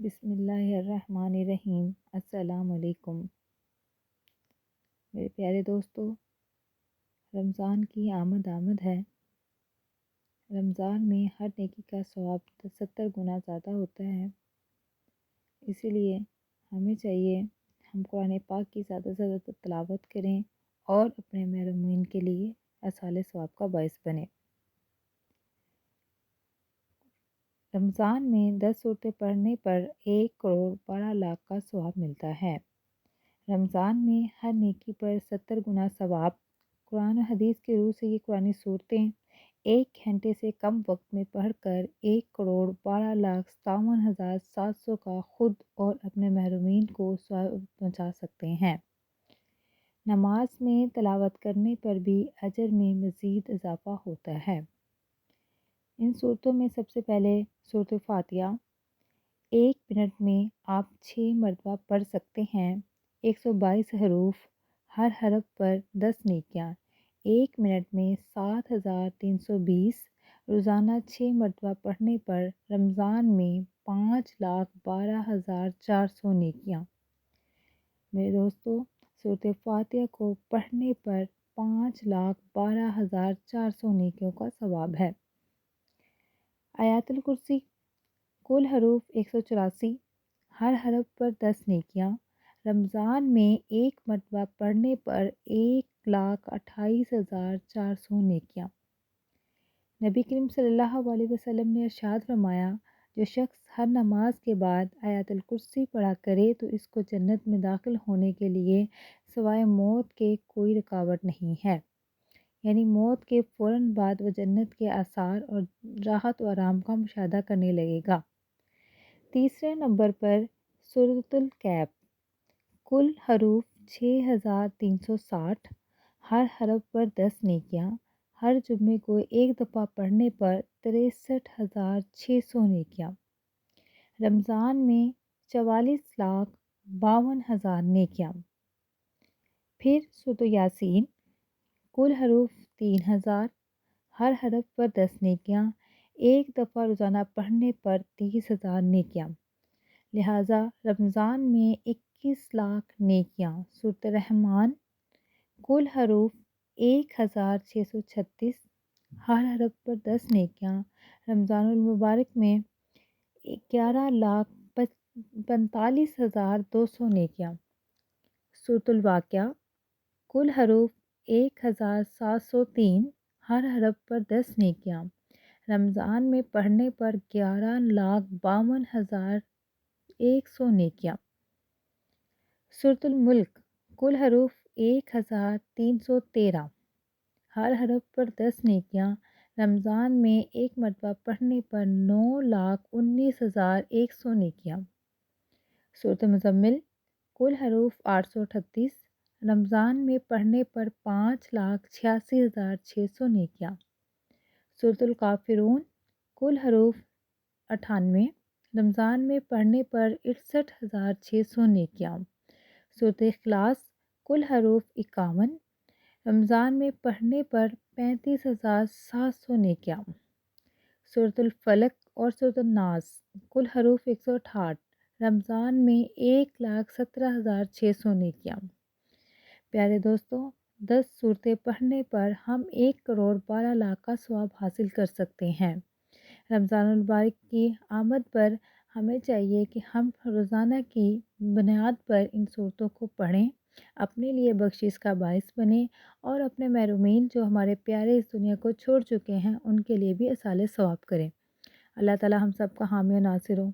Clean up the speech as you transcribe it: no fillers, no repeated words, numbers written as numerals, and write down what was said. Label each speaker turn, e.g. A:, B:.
A: بسم اللہ الرحمن الرحیم۔ السلام علیکم میرے پیارے دوستو، رمضان کی آمد ہے۔ رمضان میں ہر نیکی کا ثواب 70 گنا زیادہ ہوتا ہے، اسی لیے ہمیں چاہیے ہم قرآن پاک کی زیادہ سے زیادہ تلاوت کریں اور اپنے محرومین کے لیے ایصال ثواب کا باعث بنیں۔ رمضان میں 10 صورتیں پڑھنے پر 1,12,00,000 کا ثواب ملتا ہے۔ رمضان میں ہر نیکی پر 70 گنا ثواب۔ قرآن و حدیث کی روح سے یہ قرآنی صورتیں 1 گھنٹے سے کم وقت میں پڑھ کر 1,12,57,700 کا خود اور اپنے محرومین کو ثواب پہنچا سکتے ہیں۔ نماز میں تلاوت کرنے پر بھی اجر میں مزید اضافہ ہوتا ہے۔ ان صورتوں میں سب سے پہلے سورۃ فاتحہ 1 منٹ میں آپ 6 مرتبہ پڑھ سکتے ہیں۔ 122 حروف، ہر حرف پر 10 نیکیاں، 1 منٹ میں 7,320۔ روزانہ 6 مرتبہ پڑھنے پر رمضان میں 5,12,400 نیکیاں۔ میرے دوستو، سورۃ فاتحہ کو پڑھنے پر 5,12,400 نیکیوں کا ثواب ہے۔ آیت الکرسی، کل حروف 184، ہر حرف پر 10 نیکیاں۔ رمضان میں 1 مرتبہ پڑھنے پر 1,28,400 نیکیاں۔ نبی کریم صلی اللہ علیہ وسلم نے ارشاد فرمایا، جو شخص ہر نماز کے بعد آیت الکرسی پڑھا کرے تو اس کو جنت میں داخل ہونے کے لیے سوائے موت کے کوئی رکاوٹ نہیں ہے، یعنی موت کے فوراً بعد وہ جنت کے آثار اور راحت و آرام کا مشاہدہ کرنے لگے گا۔ تیسرے نمبر پر سورۃ الکہف، کل حروف 6,360، ہر حرف پر 10 نیکیاں۔ ہر جمعے کو 1 دفعہ پڑھنے پر 63,600 نیکیاں۔ رمضان میں 44,52,000 نیکیاں۔ پھر سورۃ یاسین، کل حروف 3,000، ہر حرف پر 10 نیکیاں۔ 1 دفعہ روزانہ پڑھنے پر 30,000 نیکیاں۔ لہٰذا رمضان میں 21,00,000 نیکیاں۔ سورۃ الرحمن، کل حروف 1,636، ہر حرف پر 10 نیکیاں۔ رمضان المبارک میں 11,45,200 نیکیاں۔ سورۃ الواقعہ، کل حروف 1,703، ہر حرف پر 10 نیکیاں۔ رمضان میں پڑھنے پر 11,52,100 نیکیاں۔ سورۃ الملک، کل حروف 1,313، ہر حرف پر 10 نیکیاں۔ رمضان میں 1 مرتبہ پڑھنے پر 9,19,100 نیکیاں۔ سورۃ مزمل، کل حروف 838، رمضان میں پڑھنے پر 5,86,600 نیکیاں۔ سورۃ الکافرون، کل حروف 98، رمضان میں پڑھنے پر 61,600 نیکیاں۔ سورۃ اخلاص، کل حروف 51، رمضان میں پڑھنے پر 35,700 نیکیاں۔ سورۃ الفلق اور سورۃ الناس، کل حروف 168، رمضان میں 1,17,600 نیکیاں۔ پیارے دوستو، 10 صورتیں پڑھنے پر ہم 1,12,00,000 کا ثواب حاصل کر سکتے ہیں۔ رمضان المبارک کی آمد پر ہمیں چاہیے کہ ہم روزانہ کی بنیاد پر ان صورتوں کو پڑھیں، اپنے لیے بخشش کا باعث بنیں اور اپنے محرومین جو ہمارے پیارے اس دنیا کو چھوڑ چکے ہیں ان کے لیے بھی ایصال ثواب کریں۔ اللہ تعالی ہم سب کا حامی و ناصر ہو۔